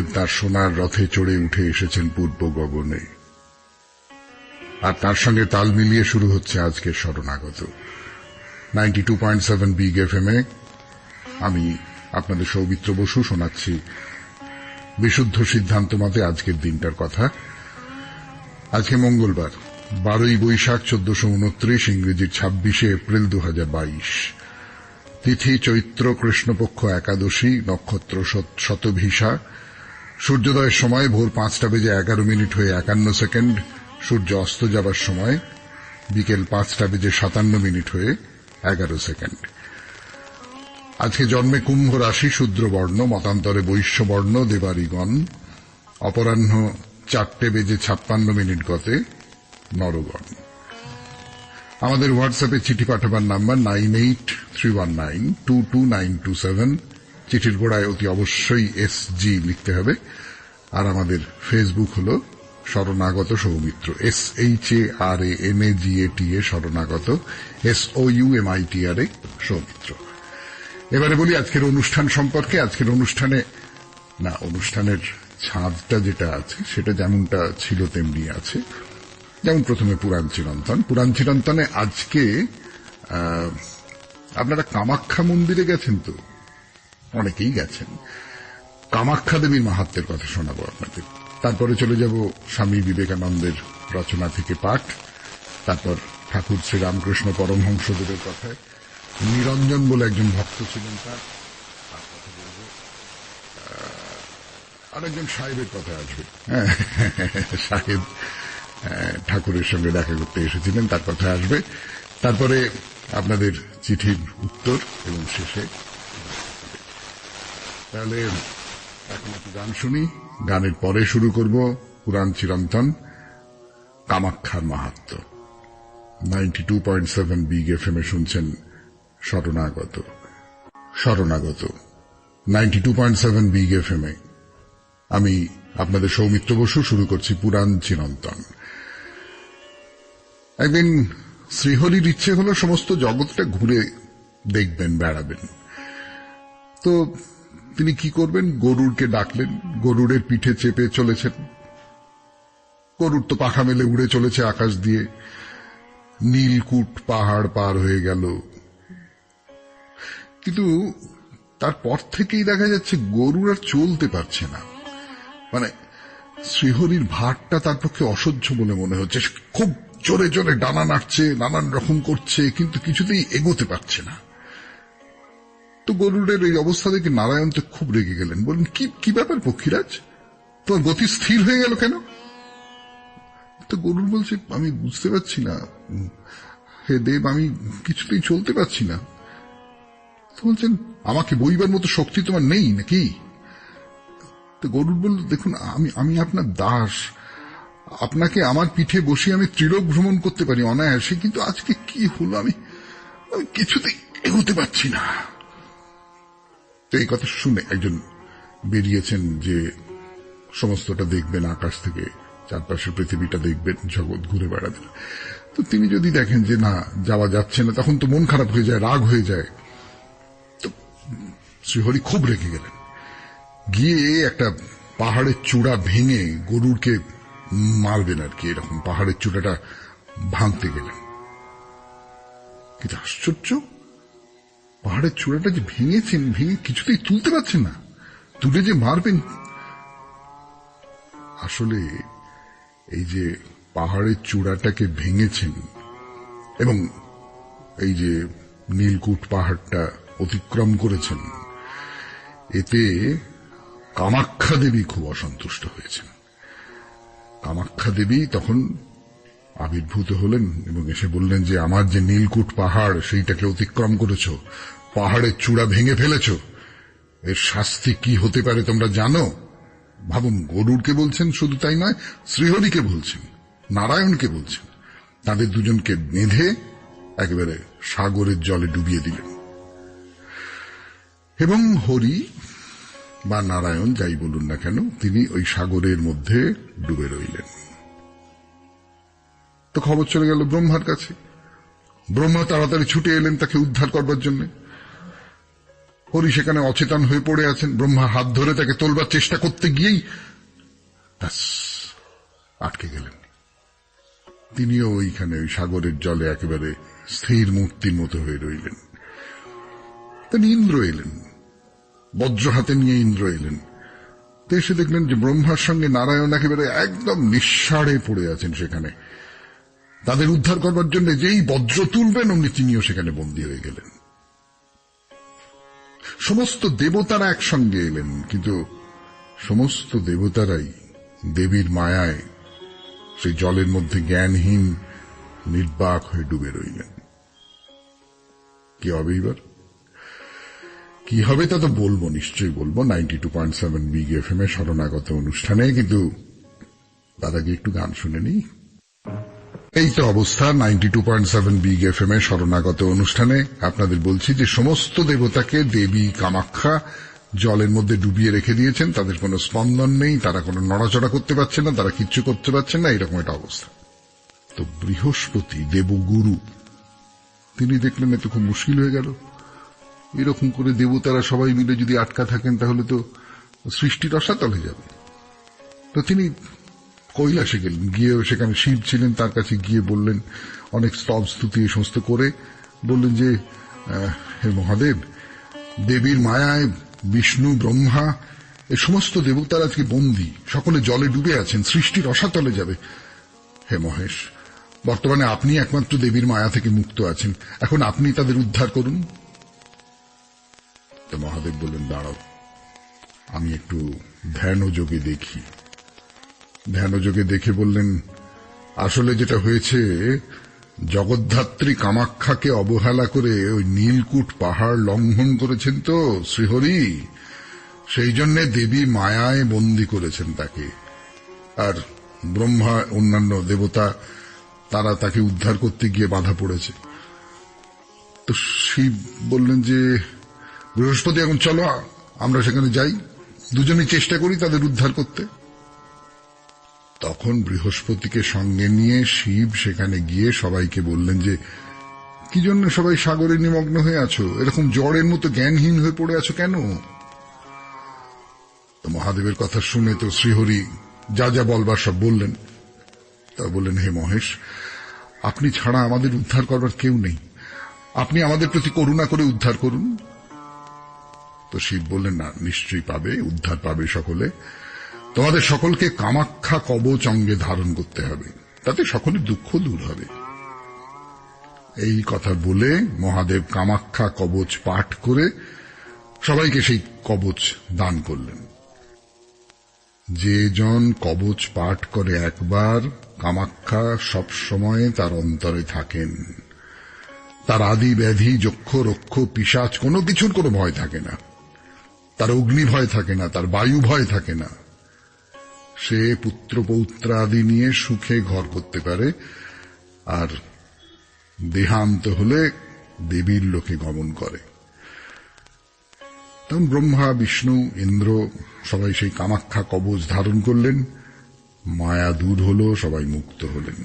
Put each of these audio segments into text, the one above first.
মহাদেব তার সোনার রথে চড়ে উঠে এসেছেন পূর্ব গগনে, আর তার সঙ্গে তাল মিলিয়ে শুরু হচ্ছে আজকের শরণাগত 92.7 বিগ এফএম এ। আমি আপনাদের সৌমিত্র বসু শোনাচ্ছি বিশুদ্ধ সিদ্ধান্ত মতে আজকের দিনটার কথা। আজকে মঙ্গলবার 12ই বৈশাখ 1429, ইংরেজির 26শে এপ্রিল 2022। তিথি চৈত্র কৃষ্ণপক্ষ একাদশী, নক্ষত্র শতভিষা। সূর্যোদয়ের সময় ভোর 5:11 হয়ে 51 সেকেন্ড, সূর্য অস্ত যাবার সময় বিকেল 5:57 হয়ে 11 সেকেন্ড। আজকে জন্মে কুম্ভ রাশি, শূদ্রবর্ণ, মতান্তরে বৈশ্যবর্ণ, দেবারিগণ। অপরাহ্ন 4:56 গতে নরগণ। আমাদের হোয়াটসঅ্যাপে চিঠি পাঠাবার নাম্বার 9831922927। চিঠির গোড়ায় অতি অবশ্যই SG লিখতে হবে। আর আমাদের ফেসবুক হলো শরণাগত সৌমিত্র, SHARANAGATA শরণাগত, SOUMITRA সৌমিত্র। এবারে বলি আজকের অনুষ্ঠান সম্পর্কে। আজকের অনুষ্ঠানের ছাঁদটা যেটা আছে সেটা যেমনটা ছিল তেমনি আছে। যেমন প্রথমে পুরাণ চিরন্তনে আজকে আপনারা কামাখ্যা মন্দিরে গেছেন তো? অনেকেই গেছেন। কামাখ্যা দেবীর মাহাত্ম্যের কথা শোনাবো আপনাদের। তারপরে চলে যাব স্বামী বিবেকানন্দের রচনা থেকে পাঠ। তারপর ঠাকুর শ্রীরামকৃষ্ণ পরমহংসদেবের কথায় নিরঞ্জন বলে একজন ভক্ত ছিলেন, তার কথা বলবো। আরেকজন সাহেবের কথা আসবে। সাহেব ঠাকুরের সঙ্গে দেখা করতে এসেছিলেন, তার কথা আসবে। তারপরে আপনাদের চিঠির উত্তর এবং শেষে। তাহলে এখন একটু গান শুনি। গানের পরে শুরু করব পুরাণ চিরন্তন, কামাখ্যার মাহাত্ম্য। 92.7 বিগ এফএম এ শুনছেন শরণাগত 92.7 বিগ এফএম এ। আমি আপনাদের সৌমিত্র বসু শুরু করছি পুরাণ চিরন্তন। একদিন শ্রীহরির ইচ্ছে হলো সমস্ত জগৎটা ঘুরে দেখবেন, বেড়াবেন। তো তিনি কি করবেন? গরুড়কে ডাকলেন। গরুড়ের পিঠে চেপে চলেছেন। গরুড় তো পাখা মেলে উড়ে চলেছে আকাশ দিয়ে। নীলকুট পাহাড় পার হয়ে গেল, কিন্তু তারপর থেকেই দেখা যাচ্ছে গরুড় আর চলতে পারছে না। মানে শ্রীহরির ভারটা তার পক্ষে অসহ্য বলে মনে হচ্ছে। খুব জোরে জোরে ডানা নাড়ছে, নানান রকম করছে, কিন্তু কিছুতেই এগোতে পারছে না। তো গরুড়ের এই অবস্থা দেখে নারায়ণ তো খুব রেগে গেলেন। বললেন, কি ব্যাপার পক্ষীরাজ, তোমার গতি স্থির হয়ে গেল কেন? তো গরুড় বলছে, আমি বুঝতে পারছি না হে দেব, আমি কিছুতেই চলতে পারছি না। তো বলছেন, আমাকে বইবার মতো শক্তি তোমার নেই নাকি? তো গরুড় বলল, দেখুন আমি আপনার দাস, আপনাকে আমার পিঠে বসিয়ে আমি ত্রিলোক ভ্রমণ করতে পারি অনায়াসে, কিন্তু আজকে কি হলো, আমি কিছুতেই এগোতে পারছি না। তো এই কথা শুনে একজন বেরিয়েছেন যে সমস্তটা দেখবেন, আকাশ থেকে চারপাশের পৃথিবীটা দেখবেন, জগৎ ঘুরে বেড়াবেন। তো তিনি যদি দেখেন যে না, যাওয়া যাচ্ছে না, তখন তো মন খারাপ হয়ে যায়, রাগ হয়ে যায়। তো শ্রীহরি খুব রেগে গেলেন। গিয়ে একটা পাহাড়ের চূড়া ভেঙে গরুড়কে মারবেন আর কি, এরকম পাহাড়ের চূড়াটা ভাঙতে গেলেন। কিন্তু আশ্চর্য, পাহাড়ের চূড়াটা যে ভেঙে কিছুতেই তুলতে পারছেন না। তুলে যে মারবেন, আসলে এই যে পাহাড়ের চূড়াটাকে ভেঙেছেন এবং এই যে নীলকুট পাহাড়টা অতিক্রম করেছেন, এতে কামাখ্যা দেবী খুব অসন্তুষ্ট হয়েছেন। কামাখ্যা দেবী তখন আবির্ভূত হলেন এবং এসে বললেন যে আমার যে নীলকুট পাহাড় সেইটাকে অতিক্রম করেছ, পাহাড়ের চূড়া ভেঙে ফেলেছ, এর শাস্তি কি হতে পারে তোমরা জানো? ভাবুন, গরুড়কে বলছেন, শুধু তাই নয়, শ্রীহরিকে বলছেন, নারায়ণকে বলছেন। তাদের দুজনকে বেঁধে একেবারে সাগরের জলে ডুবিয়ে দিলেন এবং হরি বা নারায়ণ যাই বলুন না কেন, তিনি ওই সাগরের মধ্যে ডুবে রইলেন। তো খবর চলে গেল ব্রহ্মার কাছে। ব্রহ্মা তাড়াতাড়ি ছুটে এলেন তাকে উদ্ধার করবার জন্য। হরি সেখানে অচেতন হয়ে পড়ে আছেন। ব্রহ্মা হাত ধরে তাকে তোলবার চেষ্টা করতে গিয়েই আটকে গেলেন। তিনিও ওইখানে ওই সাগরের জলে একেবারে স্থির মূর্তির মতো হয়ে রইলেন। তিনি ইন্দ্র এলেন, বজ্র হাতে নিয়ে ইন্দ্র এলেন। তো এসে দেখলেন যে ব্রহ্মার সঙ্গে নারায়ণ একেবারে একদম নিঃসাড়ে পড়ে আছেন সেখানে। তাদের উদ্ধার করবার জন্য যেই বজ্র তুলবেন অমনি তিনিও সেখানে বন্দী হয়ে গেলেন। সমস্ত দেবতারা একসঙ্গে এলেন, কিন্তু সমস্ত দেবতারাই দেবীর মায়ায় সেই জলের মধ্যে জ্ঞানহীন নির্বাক হয়ে ডুবে রইলেন। কি হবে এবার? কি হবে তা তো বলবো, নিশ্চয়ই বলবো 92.7 বিগ এফএম এর শরণাগত অনুষ্ঠানে, কিন্তু তার আগে একটু গান শুনে নি। এই তো অবস্থা 92.7 বিগ এফএম এর শরণাগত অনুষ্ঠানে আপনাদের বলছি যে সমস্ত দেবতাকে দেবী কামাখ্যা জলের মধ্যে ডুবিয়ে রেখে দিয়েছেন। তাদের কোনো স্পন্দন নেই, তারা কোনো নড়াচড়া করতে পারছেন না, তারা কিচ্ছু করতে পারছেন না, এরকম একটা অবস্থা। তো বৃহস্পতি দেবগুরু তিনি দেখলেন এত খুব মুশকিল হয়ে গেল। এরকম করে দেবতারা সবাই মিলে যদি আটকা থাকেন তাহলে তো সৃষ্টির রসাতলে যাবে। তো তিনি কৈলাসে গেলেন, গিয়ে সেখানে শিব ছিলেন, তার কাছে গিয়ে বললেন, অনেক স্তব স্তুতি এই সমস্ত করে বললেন যে হে মহাদেব, দেবীর মায়ায় বিষ্ণু ব্রহ্মা এই সমস্ত দেবতারা আজকে বন্দী, সকলে জলে ডুবে আছেন, সৃষ্টির রসাতলে যাবে। হে মহেশ, বর্তমানে আপনি একমাত্র দেবীর মায়া থেকে মুক্ত আছেন, এখন আপনি তাদের উদ্ধার করুন। তো মহাদেব বললেন, দাঁড়াও, আমি একটু ধ্যানযোগে দেখি। ধ্যানযোগে দেখে বললেন, আসলে যেটা হয়েছে, জগদ্ধাত্রী কামাখ্যাকে অবহেলা করে ওই নীলকুট পাহাড় লঙ্ঘন করেছেন তো শ্রীহরি, সেই জন্য দেবী মায়ায় বন্দী করেছেন তাকে। আর ব্রহ্মা অন্যান্য দেবতা তারা তাকে উদ্ধার করতে গিয়ে বাধা পড়েছে। তো শিব বললেন যে বৃহস্পতি, এখন চলো আমরা সেখানে যাই, দুজনেই চেষ্টা করি তাদের উদ্ধার করতে। তখন বৃহস্পতিকে সঙ্গে নিয়ে শিব সেখানে গিয়ে সবাইকে বললেন যে কি জন্য সবাই সাগরে নিমগ্ন হয়ে আছো, এরকম জড়ের মতো জ্ঞানহীন হয়ে পড়ে আছো কেন? তো মহাদেবের কথা শুনে তো শ্রীহরি যা যা বলবার সব বললেন। তা বললেন, হে মহেশ, আপনি ছাড়া আমাদের উদ্ধার করবার কেউ নেই, আপনি আমাদের প্রতি করুণা করে উদ্ধার করুন। তো শিব বললেন, না, নিশ্চয়ই পাবে, উদ্ধার পাবে সকলে। তোমাদের সকলকে কামাখ্যা কবচ অঙ্গে ধারণ করতে হবে, তাতে সকলের দুঃখ দূর হবে। এই কথা বলে মহাদেব কামাখ্যা কবচ পাঠ করে সবাইকে সেই কবচ দান করলেন। যে জন কবচ পাঠ করে একবার, কামাখ্যা সব সময় তার অন্তরে থাকেন। তার আদি ব্যাধি যক্ষ রক্ষ পিশাচ কোনো কিছুর কোনো ভয় থাকে না, তার অগ্নি ভয় থাকে না, তার বায়ু ভয় থাকে না। সে পুত্র পৌত্রাদি নিয়ে সুখে ঘর করতে পারে, আর দেহান্ত হলে দেবীর লোকে গমন করে। তখন ব্রহ্মা বিষ্ণু ইন্দ্র সবাই সেই কামাখ্যা কবচ ধারণ করলেন, মায়া দূর হল, সবাই মুক্ত হলেন।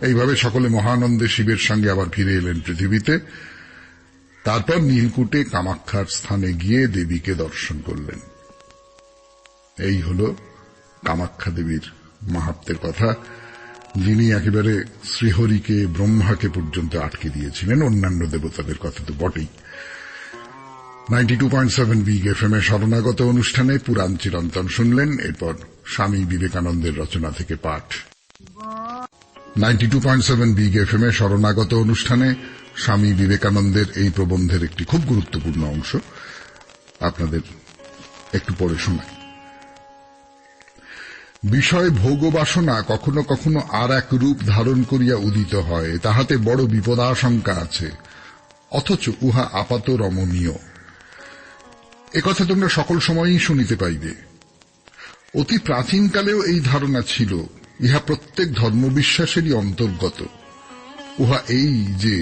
এইভাবে সকলে মহানন্দে শিবের সঙ্গে আবার ফিরে এলেন পৃথিবীতে। তারপর নীলকুটে কামাখ্যার স্থানে গিয়ে দেবীকে দর্শন করলেন। এই হল কামাখ্যা দেবীর মাহাত্ম্যের কথা, যিনি একেবারে শ্রীহরিকে ব্রহ্মাকে পর্যন্ত আটকে দিয়েছিলেন। অন্যান্য দেবতাদের কথা তো বটেই। 92.7 বিগ এফএম এর শরণাগত অনুষ্ঠানে পুরাণ চিরন্তন শুনলেন। এরপর স্বামী বিবেকানন্দের রচনা থেকে পাঠ। 92.7 বিগ এফএম এর শরণাগত অনুষ্ঠানে স্বামী বিবেকানন্দের এই প্রবন্ধের একটি খুব গুরুত্বপূর্ণ অংশ আপনাদের একটু পড়ে শোনাই। বিষয় ভোগ বাসনা কখনো কখনো আর এক রূপ ধারণ করিয়া উদিত হয়, তাহাতে বড় বিপদাশঙ্কা আছে, অথচ উহা আপাত রমণীয়। একথা তোমরা সকল সময়ই শুনিতে পাইবে। অতি প্রাচীনকালেও এই ধারণা ছিল, ইহা প্রত্যেক ধর্মবিশ্বাসেরই অন্তর্গত। উহা এই যে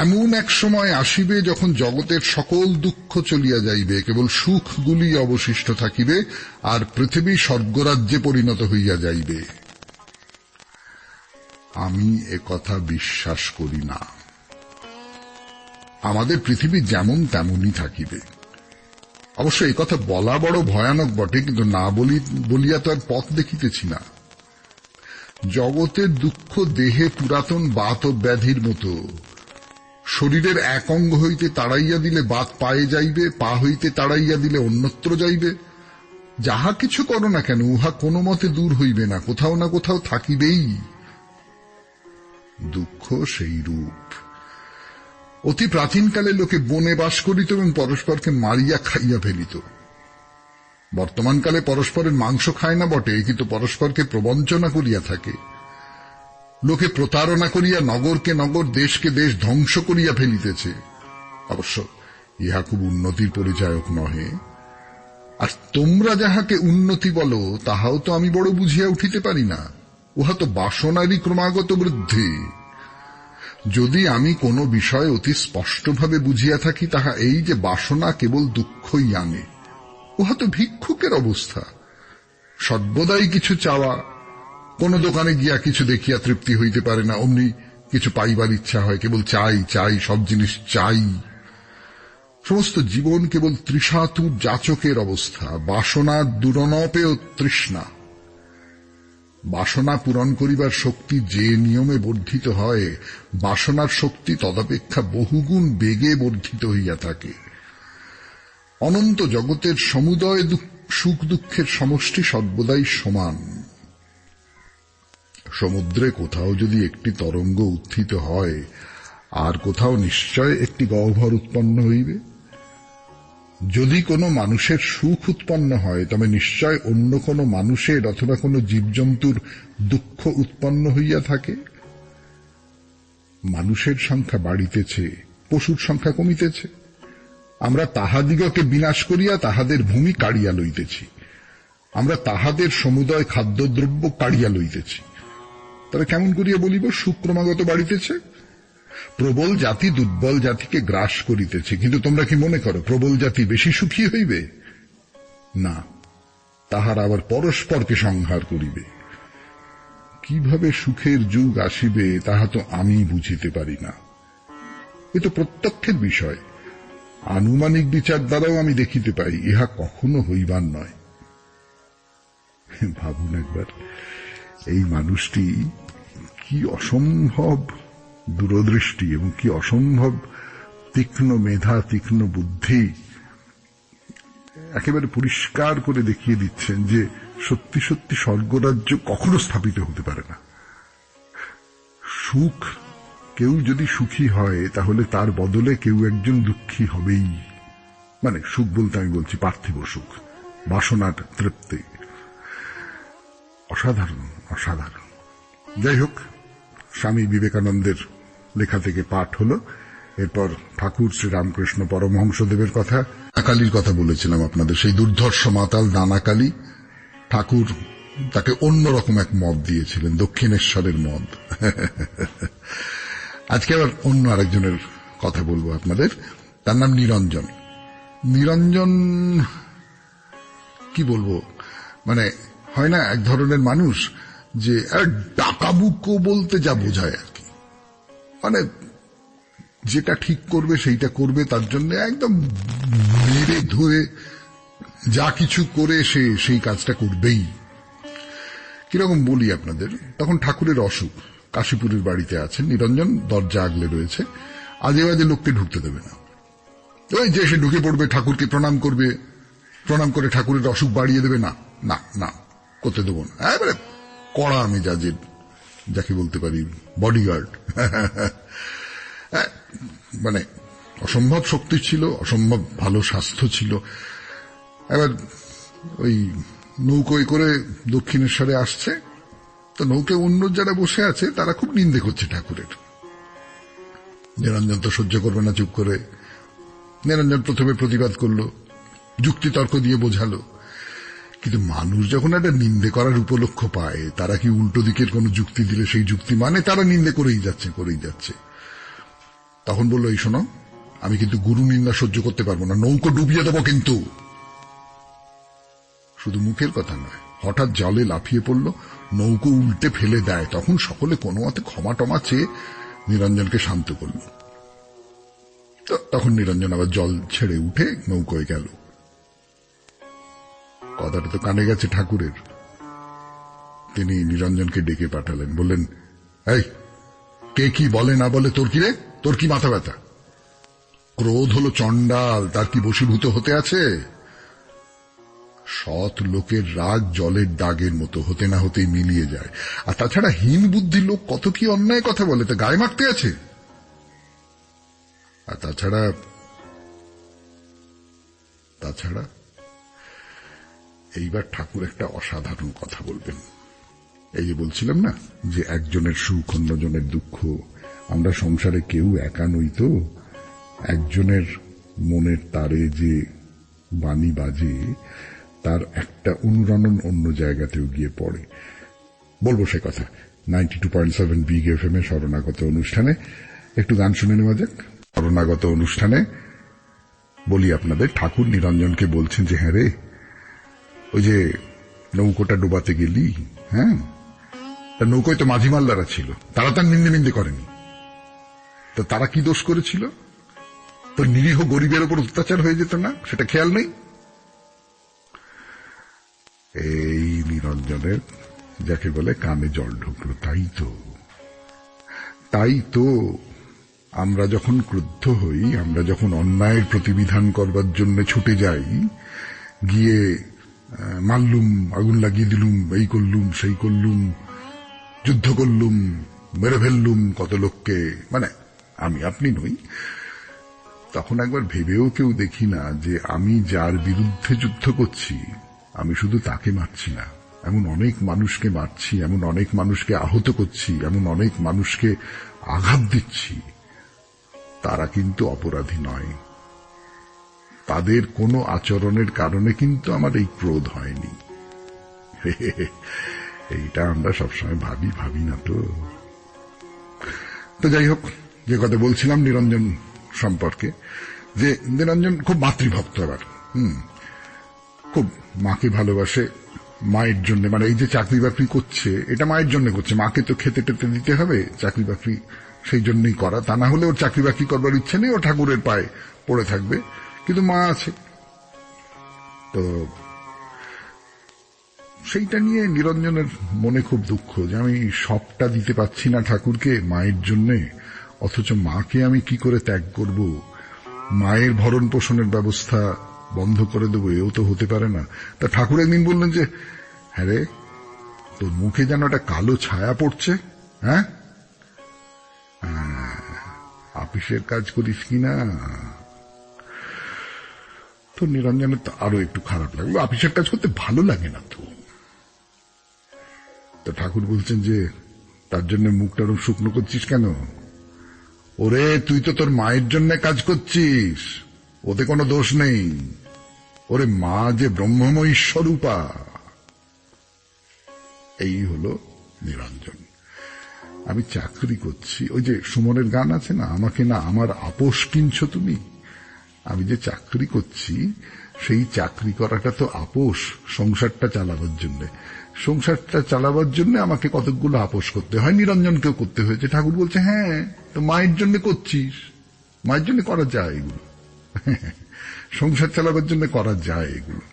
এমন এক সময় আসিবে যখন জগতের সকল দুঃখ চলিয়া যাইবে, কেবল সুখগুলি অবশিষ্ট থাকিবে, আর পৃথিবী স্বর্গরাজ্যে পরিণত হইয়া যাইবে। আমি একথা বিশ্বাস করি না। আমাদের পৃথিবী যেমন তেমনই থাকিবে। অবশ্য এই কথা বলা বড় ভয়ানক বটে, কিন্তু না বলিয়া তো আর পথ দেখিতেছি না। জগতের দুঃখ দেহে পুরাতন বাত ও ব্যাধির মতো। শরীরের এক অঙ্গ হইতে তাড়াইয়া দিলে বাত পায়ে যাইবে, পা হইতে তাড়াইয়া দিলে অন্যত্র যাইবে। যাহা কিছু করো না কেন, উহা কোনো মতে দূর হইবে না, কোথাও না কোথাও থাকিবেই। দুঃখ সেই রূপ। অতি প্রাচীনকালে লোকে বনে বাস করিত এবং পরস্পরকে মারিয়া খাইয়া ফেলিত। বর্তমানকালে পরস্পরের মাংস খায় না বটে, কিন্তু পরস্পরকে প্রবঞ্চনা করিয়া থাকে। লোকে প্রতারণা করিয়া নগরকে নগর, দেশকে দেশ ধ্বংস করিয়া ফেলিতেছে। অবশ্য ইহা খুব উন্নতির পরিচায়ক নহে। আর তোমরা যাহাকে উন্নতি বলো, তাহাও তো আমি বড় বুঝিয়া উঠিতে পারি না। উহা তো বাসনারই ক্রমাগত বৃদ্ধি। যদি আমি কোনো বিষয় অতি স্পষ্টভাবে বুঝিয়া থাকি, তাহা এই যে বাসনা কেবল দুঃখই আনে। উহা তো ভিক্ষুকের অবস্থা, সর্বদাই কিছু চাওয়া। কোন দোকানে গিয়া কিছু দেখিয়া তৃপ্তি হইতে পারে না, অমনি কিছু পাইবার ইচ্ছা হয়, কেবল চাই চাই, সব জিনিস চাই। সমস্ত জীবন কেবল তৃষাতুর যাচকের অবস্থা। বাসনার দুরনপেয় তৃষ্ণা। বাসনা পূরণ করিবার শক্তি যে নিয়মে বর্ধিত হয়, বাসনার শক্তি তদপেক্ষা বহুগুণ বেগে বর্ধিত হইয়া থাকে। অনন্ত জগতের সমুদয় সুখ দুঃখের সমষ্টি সর্বদাই সমান। সমুদ্রে কোথাও যদি একটি তরঙ্গ উত্থিত হয়, আর কোথাও নিশ্চয় একটি গহ্বর উৎপন্ন হইবে। যদি কোনো মানুষের সুখ উৎপন্ন হয়, তবে নিশ্চয় অন্য কোনো মানুষের অথবা কোনো জীবজন্তুর দুঃখ উৎপন্ন হইয়া থাকে। মানুষের সংখ্যা বাড়িতেছে, পশুর সংখ্যা কমিতেছে। আমরা তাহাদিগকে বিনাশ করিয়া তাহাদের ভূমি কাড়িয়া লইতেছি। আমরা তাহাদের সমুদয় খাদ্যদ্রব্য কাড়িয়া লইতেছি। তবে কেমন করিয়া বলিব সুখ ক্রমাগত বাড়িতেছে? প্রবল জাতি দুর্বল জাতিকে গ্রাস করিতেছে। কিন্তু তোমরা কি মনে করো প্রবল জাতি বেশি সুখী হইবে? না, তাহারা আবার পরস্পরকে সংহার করিবে। কিভাবে সুখের যুগ আসিবে তাহা তো আমি বুঝিতে পারি না। এ তো প্রত্যক্ষের বিষয়। আনুমানিক বিচার দ্বারাও আমি দেখিতে পাই ইহা কখনো হইবার নয়। ভাবুন একবার, এই মানুষটি কি অসম্ভব দূরদৃষ্টি এবং কি অসম্ভব তীক্ষ্ণ মেধা, তীক্ষ্ণ বুদ্ধি। একেবারে পরিষ্কার করে দেখিয়ে দিচ্ছেন যে সত্যি সত্যি স্বর্গরাজ্য কখনো স্থাপিত হতে পারে না। সুখ, কেউ যদি সুখী হয় তাহলে তার বদলে কেউ একজন দুঃখী হবেই। মানে সুখ বলতে আমি বলছি পার্থিব সুখ, বাসনার তৃপ্তি। অসাধারণ, অসাধারণ। যাই হোক, স্বামী বিবেকানন্দের লেখা থেকে পাঠ হলো। এরপর ঠাকুর শ্রীরামকৃষ্ণ পরমহংসদেবের কথা, দানাকালীর কথা বলেছিলাম আপনাদের, সেই দুর্ধর্ষ মাতাল দানাকালী। ঠাকুর তাকে অন্যরকম এক মদ দিয়েছিলেন, দক্ষিণেশ্বরের মদ। আজকে আবার অন্য আরেকজনের কথা বলবো আপনাদের। তার নাম নিরঞ্জন। নিরঞ্জন কি বলবো, মানে হয় না এক ধরনের মানুষ যে ডাকাবুকো বলতে যা বোঝায় আর কি, মানে যেটা ঠিক করবে সেইটা করবে, তার জন্য একদম মেরে ধরে যা কিছু করে সে সেই কাজটা করবেই। কিরকম বলি আপনাদের, তখন ঠাকুরের অসুখ, কাশীপুরের বাড়িতে আছেন নিরঞ্জন, দরজা আগলে রয়েছে, আজে বাজে লোককে ঢুকতে দেবে না। ওই যে সে ঢুকে পড়বে, ঠাকুরকে প্রণাম করবে, প্রণাম করে ঠাকুরের অসুখ বাড়িয়ে দেবে, না না না করতে দেবো না। এবারে কড়া মেজাজের, যাকে বলতে পারি বডিগার্ড। মানে অসম্ভব শক্তি ছিল, অসম্ভব ভালো স্বাস্থ্য ছিল। এবার ওই নৌকোয় করে দক্ষিণেশ্বরে আসছে, তো নৌকে অন্য যারা বসে আছে তারা খুব নিন্দে করছে ঠাকুরের। নিরঞ্জন তো সহ্য করবে না, চুপ করে। নিরঞ্জন প্রথমে প্রতিবাদ করলো, যুক্তিতর্ক দিয়ে বোঝালো, কিন্তু মানুষ যখন একটা নিন্দে করার উপলক্ষ পায়, তারা কি উল্টো দিকের কোন যুক্তি দিলে সেই যুক্তি মানে? তারা নিন্দে করেই যাচ্ছে। তখন বললো, এই শোনো, আমি কিন্তু গুরু নিন্দা সহ্য করতে পারবো না, নৌকো ডুবিয়ে দেবো। কিন্তু শুধু মুখের কথা নয়, হঠাৎ জলে লাফিয়ে পড়লো, নৌকো উল্টে ফেলে দেয়। তখন সকলে কোনো মতে ক্ষমা টমা চেয়ে নিরঞ্জনকে শান্ত করল। তখন নিরঞ্জন আবার জল ছেড়ে উঠে নৌকোয় গেল। কথাটা তো কানে গেছে ঠাকুরের। তিনি নিরঞ্জনকে ডেকে পাঠালেন, বললেন, এই কে কি বলে না বলে তোর কি রে, তোর কি মাথা ব্যথা? ক্রোধ হলো চণ্ডাল, তার কি বশীভূত হতে আছে? সৎ লোকের রাগ জলের দাগের মতো, হতে না হতেই মিলিয়ে যায়। আর তাছাড়া হীন বুদ্ধি লোক কত কি অন্যায় কথা বলে, তা গায়ে মারতে আছে। আর তাছাড়া এইবার ঠাকুর একটা অসাধারণ কথা বলবেন। এই যে বলছিলাম না যে একজনের সুখ অন্যজনের দুঃখ, আমরা সংসারে কেউ একা নই তো। একজনের মনের তারে যে বাণী বাজে, তার একটা অনুরণন অন্য জায়গাতেও গিয়ে পড়ে। বলবো সে কথা 92.7 বিগ এফএম এ শরণাগত অনুষ্ঠানে। একটু গান শুনে নেওয়া যাক। শরণাগত অনুষ্ঠানে বলি আপনাদের, ঠাকুর নিরঞ্জনকে বলছেন যে, হ্যাঁ রে, ওই যে নৌকোটা ডোবাতে গেলি, হ্যাঁ, তার নৌকোয় তো মাঝি মাল্লারা ছিল, তারা তার নিন্দে মিন্দে করেনি। তো তারা কি দোষ করেছিল? তো নিরীহ গরিবের ওপর অত্যাচার হয়ে যেত না, সেটা খেয়াল নেই। এই নিরঞ্জনের যাকে বলে কানে জল ঢুকলো। তাই তো আমরা যখন ক্রুদ্ধ হই, আমরা যখন অন্যায়ের প্রতিবিধান করবার জন্য ছুটে যাই, গিয়ে মারলুম, আগুন লাগিয়ে দিলুম, এই করলুম সেই করলুম, যুদ্ধ করলুম, মেরে ফেললুম কত লোককে, মানে আমি আপনি নই, তখন একবার ভেবেও কেউ দেখি না যে আমি যার বিরুদ্ধে যুদ্ধ করছি, আমি শুধু তাকে মারছি না, এমন অনেক মানুষকে মারছি, এমন অনেক মানুষকে আহত করছি, এমন অনেক মানুষকে আঘাত দিচ্ছি। তারা কিন্তু অপরাধী নয়, তাদের কোনো আচরণের কারণে কিন্তু আমার এই ক্রোধ হয়নি। এইটা আমরা সবসময় ভাবি না তো। তো যাই হোক, যে কথা বলছিলাম নিরঞ্জন সম্পর্কে, যে নিরঞ্জন খুব মাতৃভক্ত। আবার খুব মাকে ভালোবাসে, মায়ের জন্য, মানে এই যে চাকরি বাকরি করছে, এটা মায়ের জন্য করছে। মাকে তো খেতে টেতে দিতে হবে, চাকরি বাকরি সেই জন্যই করা। তা না হলে ওর চাকরি বাকরি করবার ইচ্ছে নেই, ও ঠাকুরের পায়ে পড়ে থাকবে, কিন্তু মা আছে। তো সেইটা নিয়ে নিরঞ্জনের মনে খুব দুঃখ যে আমি সবটা দিতে পারছি না ঠাকুরকে মায়ের জন্যে, অথচ মাকে আমি কি করে ত্যাগ করব, মায়ের ভরণ পোষণের ব্যবস্থা বন্ধ করে দেবো, এও তো হতে পারে না। তা ঠাকুর একদিন বললেন যে, হ্যাঁ রে, তোর মুখে যেন একটা কালো ছায়া পড়ছে, হ্যাঁ, আপিসের কাজ করিস কিনা। তো নিরঞ্জনের তো আরো একটু খারাপ লাগলো, আপিসের কাজ করতে ভালো লাগে না তো। তো ঠাকুর বলছেন যে, তার জন্য মুখটা শুকনো করছিস কেন? ওরে, তুই তো তোর মায়ের জন্য কাজ করছিস, ওতে কোনো দোষ নেই। ওরে, মা যে ব্রহ্মময়ী স্বরূপা। এই হলো নিরঞ্জন। আমি চাকরি করছি, ওই যে সুমনের গান আছে না, আমাকে না আমার আপোষ কিনছো তুমি। আমি যে চাকরি করছি, সেই চাকরি করাটা তো আপোষ, সংসারটা চালাবার জন্য। সংসারটা চালাবার জন্য আমাকে কতকগুলো আপোষ করতে হয়, নিরঞ্জনকেও করতে হয়েছে। ঠাকুর বলছে, হ্যাঁ, তো মায়ের জন্য করছিস, মায়ের জন্য করা যায় এগুলো, সংসার চালাবার জন্য করা যায় এগুলো।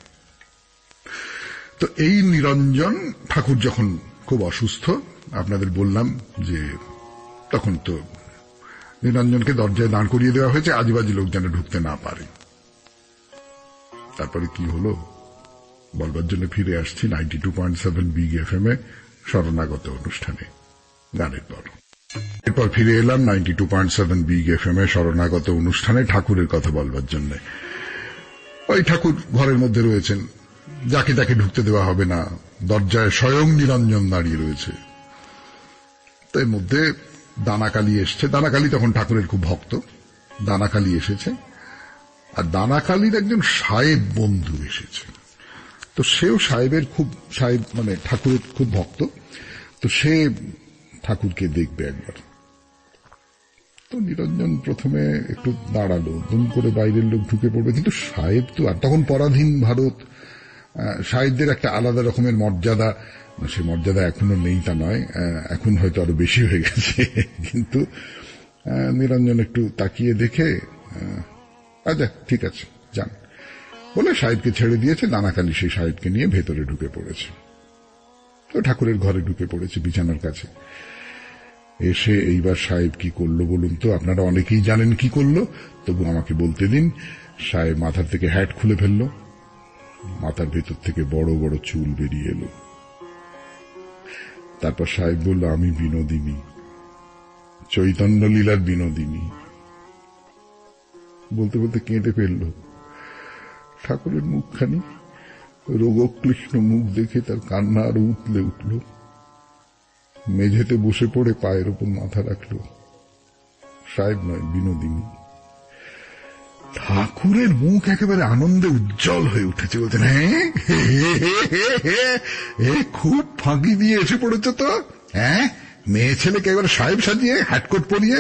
তো এই নিরঞ্জন ঠাকুর যখন খুব অসুস্থ, আপনাদের বললাম যে তখন তো নিরঞ্জনকে দরজায় দাঁড় করিয়ে দেওয়া হয়েছে, আজেবাজে লোক যেন ঢুকতে না পারে। তারপরে কি হলো বলবার জন্য ফিরে আসছি 92.7 বিগ এফএম এ শরণাগত অনুষ্ঠানে গানের পর। এরপর ফিরে এলাম 92.7 বিগ এফএম এ শরণাগত অনুষ্ঠানে ঠাকুরের কথা বলবার জন্য। ওই ঠাকুর ঘরের মধ্যে রয়েছেন, যাকে তাকে ঢুকতে দেওয়া হবে না, দরজায় স্বয়ং নিরঞ্জন দাঁড়িয়ে রয়েছে। তো এর মধ্যে দানাকালী এসছে। দানাকালী তখন ঠাকুরের খুব ভক্ত। দানাকালী এসেছে, আর দানাকালীর একজন সাহেব বন্ধু এসেছে। তো সেও সাহেবের খুব, সাহেব মানে ঠাকুরের খুব ভক্ত। তো সে ঠাকুরকে দেখবে একবার। তো নিরঞ্জন প্রথমে একটু দাঁড়ালো, দুম করে বাইরের লোক ঢুকে পড়বে, কিন্তু সাহেব তো, আর তখন পরাধীন ভারত, সাহেবদের একটা আলাদা রকমের মর্যাদা, সে মর্যাদা এখনো নেই তা নয়, এখন হয়তো আরো বেশি হয়ে গেছে। কিন্তু নিরঞ্জন একটু তাকিয়ে দেখে আচ্ছা ঠিক আছে যান বলে সাহেবকে ছেড়ে দিয়েছে। দানাকালি সেই সাহেবকে নিয়ে ভেতরে ঢুকে পড়েছে। তো ঠাকুরের ঘরে ঢুকে পড়েছে বিছানার কাছে। এসে এইবার সাহেব কি করলো বলুন তো? আপনারা অনেকেই জানেন কি করলো, তবু আমাকে বলতে দিন। সাহেব মাথার থেকে হ্যাট খুলে ফেললো, মাথার ভেতর থেকে বড় বড় চুল বেরিয়ে এলো। তারপর সাহেব বলল, আমি বিনোদিনী, চৈতন্য লীলার বিনোদিনী। বলতে বলতে কেঁদে ফেলল। ঠাকুরের মুখখানি, রোগক্লিষ্ট মুখ দেখে তার কান্না আরো উতলে উঠল। মেঝেতে বসে পড়ে পায়ের উপর মাথা রাখল। সাহেব নয়, বিনোদিনী। ঠাকুরের মুখ একেবারে আনন্দে উজ্জ্বল হয়ে উঠেছে। বলছেন, হ্যাঁ খুব ফাঁকি দিয়ে এসে পড়েছ তো। হ্যাঁ, মেয়ে ছেলেকে একেবারে সাহেব সাজিয়ে হ্যাটকোট পরিয়ে,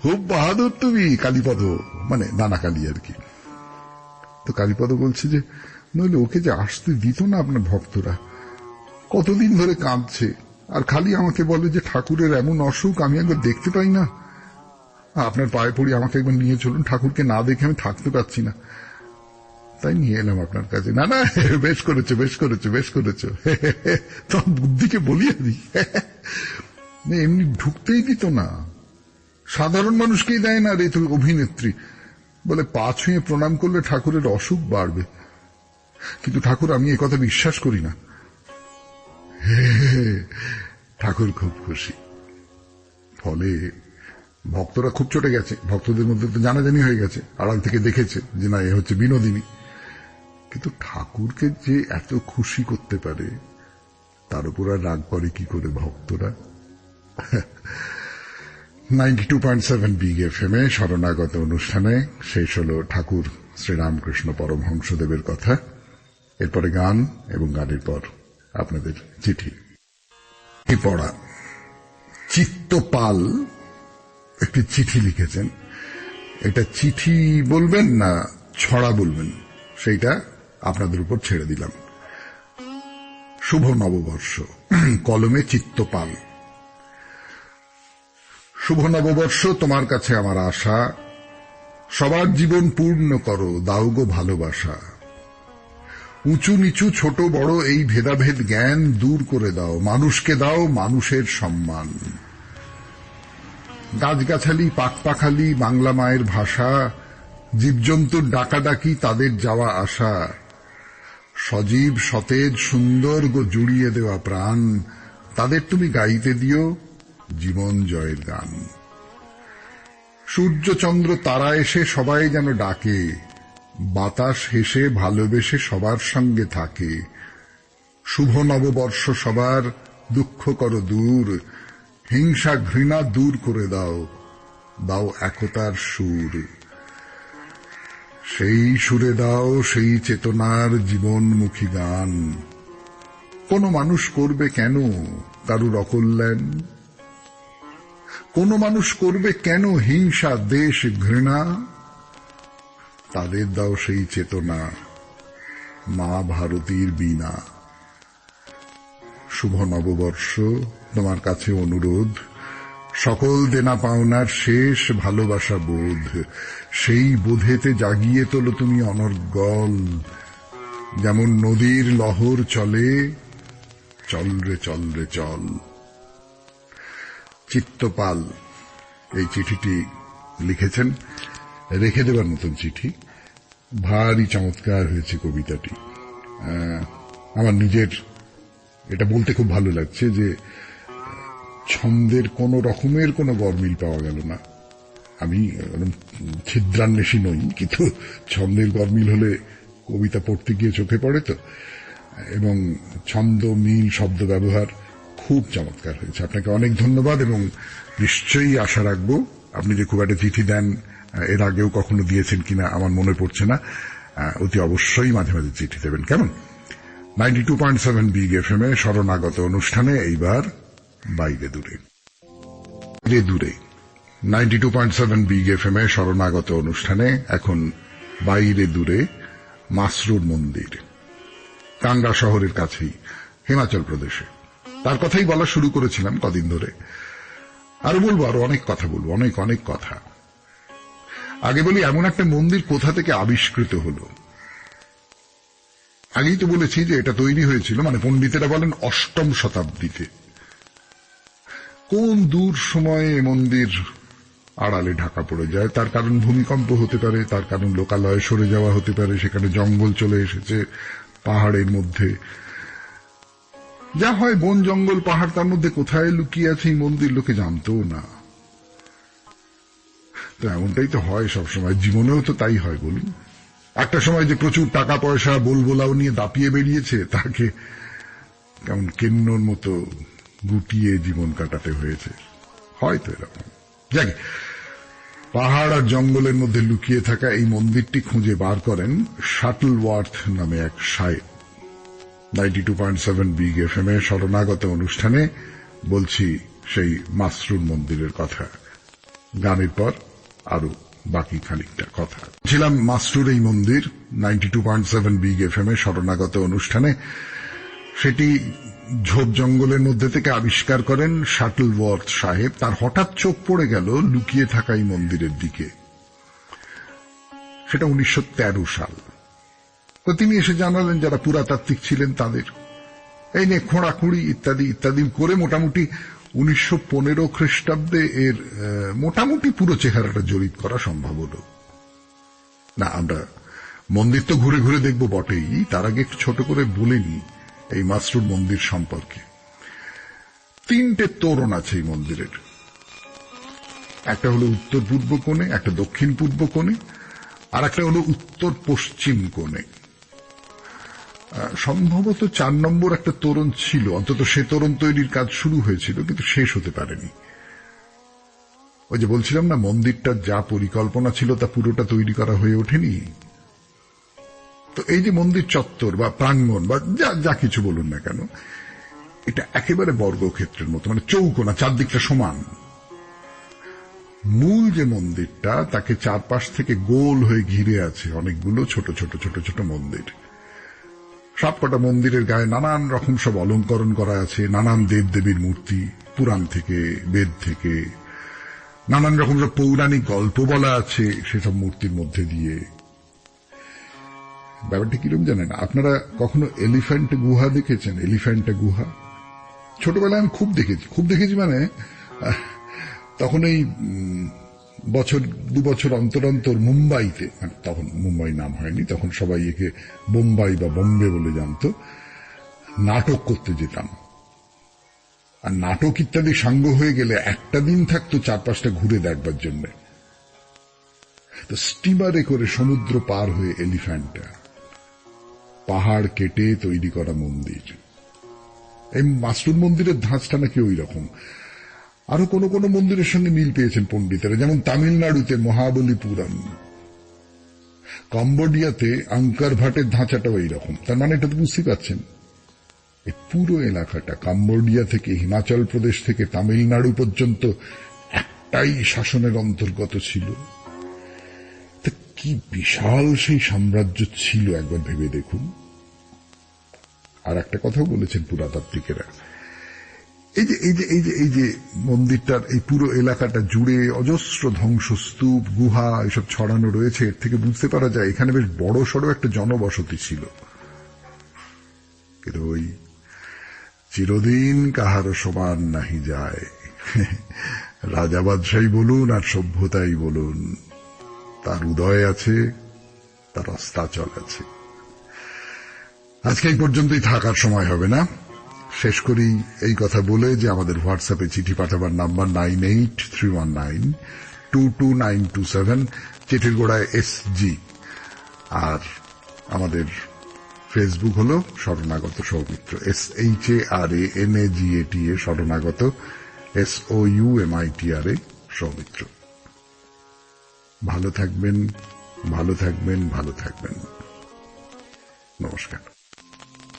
খুব বাহাদুর তুমি কালীপদ, মানে দানাকালি আর কি। তো কালীপদ বলছে যে, নইলে ওকে যে আসতে দিত না আপনার ভক্তরা, কতদিন ধরে কাঁদছে, আর খালি আমাকে বলে যে ঠাকুরের এমন অসুখ আমি একবার দেখতে পাই না, আপনার পায়ে পড়ি আমাকে একবার নিয়ে চলুন, ঠাকুরকে না দেখে আমি থাকতে পারছি না, তাই নিয়ে এলাম আপনার কাছে। না না, বেশ করেছো বেশ করেছো বেশ করেছো, তোমার বুদ্ধিকে বলিয়ে দিই। এমনি ঢুকতেই দিত না, সাধারণ মানুষকেই দেয় না রে, তুই অভিনেত্রী বলে পা ছুঁয়ে প্রণাম করলে ঠাকুরের অসুখ বাড়বে। কিন্তু ঠাকুর, আমি একথা বিশ্বাস করি না। ঠাকুর খুব খুশি। ফলে ভক্তরা খুব চটে গেছে, ভক্তদের মধ্যে তো জানাজানি হয়ে গেছে, আড়াল থেকে দেখেছে যে না এ হচ্ছে বিনোদিনী। কিন্তু ঠাকুরকে যে এত খুশি করতে পারে, তার উপর আর রাগ করে কি করে ভক্তরা? 92.7 বিগ এফএম এ শরণাগত অনুষ্ঠানে শেষ হল ঠাকুর শ্রীরামকৃষ্ণ পরমহংসদেবের কথা। এরপরে গান, এবং গানের পর আপনাদের চিঠি পড়া। চিত্তপাল একটি চিঠি লিখেছেন। এটা চিঠি বলবেন না ছড়া বলবেন, সেইটা আপনাদের উপর ছেড়ে দিলাম। শুভ নববর্ষ, কলমে চিত্তপাল। শুভ নববর্ষ, তোমার কাছে আমার আশা, সবার জীবন পূর্ণ করো, দাও গো ভালোবাসা। উঁচু নিচু ছোট বড় এই ভেদাভেদ জ্ঞান দূর করে দাও, মানুষকে দাও মানুষের সম্মান। গাছগাছালি পাকপাখালি বাংলা মায়ের ভাষা, জীবজন্তুর ডাকাডাকি তাদের যাওয়া আসা। সজীব সতেজ সুন্দর গো জুড়িয়ে দেওয়া প্রাণ, তাদের তুমি গাইতে দিও জীবন জয়ের গান। সূর্য চন্দ্র তারা এসে সবাই যেন ডাকে, বাতাস হেসে ভালোবেসে সবার সঙ্গে থাকে। শুভ নববর্ষ সবার, দুঃখ করো দূর, হিংসা ঘৃণা দূর করে দাও, দাও একতার সুর। সেই সুরে দাও সেই চেতনার জীবনমুখী গান। কোন মানুষ করবে কেন কারুর অকল্যাণ? কোন মানুষ করবে কেন হিংসা দেশ ঘৃণা? তাদের দাও সেই চেতনা, মা ভারতীর বীণা। শুভ নববর্ষ, তোমার কাছে অনুরোধ, সকল দেনা পাওনার শেষ ভালোবাসা বোধ, সেই বোধেতে জাগিয়ে তোলো তুমি অনর্গল। যেমন নদীর লহর চলে, চল রে চল রে চল। চিত্তপাল এই চিঠিটি লিখেছেন, রেখে দেবার মতন চিঠি। ভারী চমৎকার হয়েছে কবিতাটি। আমার নিজের এটা বলতে খুব ভালো লাগছে যে ছন্দের কোন রকমের কোন গরমিল পাওয়া গেল না। আমি ছিদ্রান্বেষী নই, কিন্তু ছন্দের গরমিল হলে কবিতা পড়তে গিয়ে চোখে পড়ে তো, এবং ছন্দ মিল শব্দ ব্যবহার খুব চমৎকার হয়েছে। আপনাকে অনেক ধন্যবাদ, এবং নিশ্চয়ই আশা রাখবো আপনি যে খুব একটা চিঠি দেন, এর আগেও কখনো দিয়েছেন কিনা আমার মনে পড়ছে না, অতি অবশ্যই মাঝে মাঝে চিঠি দেবেন, কেমন? 92.7 বিগ এফএম এ শরণাগত অনুষ্ঠানে এইবার বাইরে দূরে। 92.7 বিগ এফএম এ শরণাগত অনুষ্ঠানে এখন বাইরে দূরে মাসরুর মন্দির, কাংড়া শহরের কাছেই, হিমাচল প্রদেশে। তার কথাই বলা শুরু করেছিলাম কদিন ধরে, আরো বলবো, আরো অনেক কথা বলবো, অনেক অনেক কথা। আগে বলি, এমন একটা মন্দির কোথা থেকে আবিষ্কৃত হলো। আগেই তো বলেছি যে এটা তৈরি হয়েছিল, মানে পণ্ডিতেরা বলেন ৮ম শতাব্দীতে। কোন দূর সময়ে এ মন্দির আড়ালে ঢাকা পড়ে যায়। তার কারণ ভূমিকম্প হতে পারে, তার কারণ লোকালয়ে সরে যাওয়া হতে পারে, সেখানে জঙ্গল চলে এসেছে পাহাড়ের মধ্যে। যা হয় বন জঙ্গল পাহাড়, তার মধ্যে কোথায় লুকিয়ে আছে এই মন্দির লোকে জানতও না। তো এমনটাই তো হয় সবসময়, জীবনেও তো তাই হয় বলুন। একটা সময় যে প্রচুর টাকা পয়সা বোলবোলাও নিয়ে দাপিয়ে বেরিয়েছে, তাকে কেমন কেন্নর মতো গুটিয়ে জীবন কাটাতে হয়েছে, হয়তো এরকম। যাকে পাহাড় আর জঙ্গলের মধ্যে লুকিয়ে থাকা এই মন্দিরটি খুঁজে বার করেন শাটলওয়ার্থ নামে এক সাহেব। 92.7 বিগ এফএম এ শরণাগত অনুষ্ঠানে বলছি সেই মাসরুর মন্দিরের কথা। গানের পর আরো বাকি খানিকটা কথা ছিলাম মাসরুর এই মন্দির 92.7 বিগ এফএম এ শরণাগত অনুষ্ঠানে। সেটি ঝোপ জঙ্গলের মধ্যে থেকে আবিষ্কার করেন শাটলওয়ার্থ সাহেব। তার হঠাৎ চোখ পড়ে গেল লুকিয়ে থাকা এই মন্দিরের দিকে। সেটা 1913 সাল। তো তিনি এসে জানালেন যারা পুরাতাত্ত্বিক ছিলেন তাদের, এই নিয়ে খোঁড়াখুঁড়ি ইত্যাদি ইত্যাদি করে মোটামুটি 1915 খ্রিস্টাব্দে এর মোটামুটি পুরো চেহারাটা জরিপ করা সম্ভব হলো। না, আমরা মন্দির তো ঘুরে ঘুরে দেখব বটেই, তার আগে একটু ছোট করে বলে নি এই মাসরুর মন্দির সম্পর্কে। 3টে তোরণ আছে এই মন্দিরের। একটা হলো উত্তর পূর্ব কোণে, একটা দক্ষিণ পূর্ব কোণে, আর একটা হলো উত্তর পশ্চিম কোণে। সম্ভবত 4 নম্বর একটা তোরণ ছিল, অন্তত সে তোরণ তৈরির কাজ শুরু হয়েছিল কিন্তু শেষ হতে পারেনি। ওই যে বলছিলাম না, মন্দিরটার যা পরিকল্পনা ছিল তা পুরোটা তৈরি করা হয়ে ওঠেনি। তো এই যে মন্দির চত্বর বা প্রাঙ্গণ বা যা কিছু বলুন না কেন, এটা একেবারে বর্গক্ষেত্রের মতো, মানে চৌকোনা, চারদিকটা সমান। মূল যে মন্দিরটা, তাকে চারপাশ থেকে গোল হয়ে ঘিরে আছে অনেকগুলো ছোট ছোট ছোট ছোট মন্দির। সবকটা মন্দিরের গায়ে নানান রকম সব অলঙ্করণ করা আছে, নানান দেবদেবীর মূর্তি, পুরাণ থেকে বেদ থেকে নানান রকম সব পৌরাণিক গল্প বলা আছে সেসব মূর্তির মধ্যে দিয়ে। ব্যাপারটা কিরকম জানেন আপনারা? কখনো এলিফ্যান্ট গুহা দেখেছেন? এলিফ্যান্ট গুহা ছোটবেলায় আমি খুব দেখেছি। মানে তখন এই বছর 2 বছর অন্তর অন্তর মুম্বাইতে, তখন মুম্বাই নাম হয়নি, তখন সবাই একে বোম্বাই বা বোম্বে বলে জানত, নাটক করতে যেতাম। আর নাটক ইত্যাদি সাঙ্গ হয়ে গেলে একটা দিন থাকতো চারপাশটা ঘুরে দেখবার জন্য। তো স্টিমারে করে সমুদ্র পার হয়ে এলিফ্যান্টটা, পাহাড় কেটে তৈরি করা মন্দির। এই মাসরুর মন্দিরের ধাঁচটা নাকি ওই রকম। আরো কোন কোন মন্দিরের সঙ্গে মিল পেয়েছেন পণ্ডিতেরা, যেমন তামিলনাড়ুতে মহাবলীপুরম, কম্বোডিয়াতে আঙ্কার ভাটের ধাঁচাটাও এইরকম। তার মানে এটা তো বুঝতে পারছেন, এই পুরো এলাকাটা কম্বোডিয়া থেকে হিমাচল প্রদেশ থেকে তামিলনাড়ু পর্যন্ত একটাই শাসনের অন্তর্গত ছিল। তা কি বিশাল সেই সাম্রাজ্য ছিল একবার ভেবে দেখুন। আর একটা কথাও বলেছেন পুরাতাত্ত্বিকেরা, এই যে মন্দিরটার এই পুরো এলাকাটা জুড়ে অজস্র ধ্বংসস্তূপ, গুহা এসব ছড়ানো রয়েছে। এর থেকে বুঝতে পারা যায় এখানে বেশ বড় সড়ো একটা জনবসতি ছিল। কিন্তু ওই চিরদিন কাহারও সমান নাহি যায়, রাজা বাদশাহী বলুন আর সভ্যতাই বলুন, তার উদয় আছে, তার অস্তাচল আছে। আজকে এই পর্যন্তই থাকার সময় হবে না। শেষ করি এই কথা বলে যে আমাদের হোয়াটসঅ্যাপে চিঠি পাঠাবার নাম্বার 9831922927, চিঠির গোড়ায় SG। আর আমাদের ফেসবুক হলো শরণাগত সৌমিত্র, SHARANAGATA শরণাগত, SOUMITRA সৌমিত্র। ভালো থাকবেন, ভালো থাকবেন, ভালো থাকবেন। নমস্কার।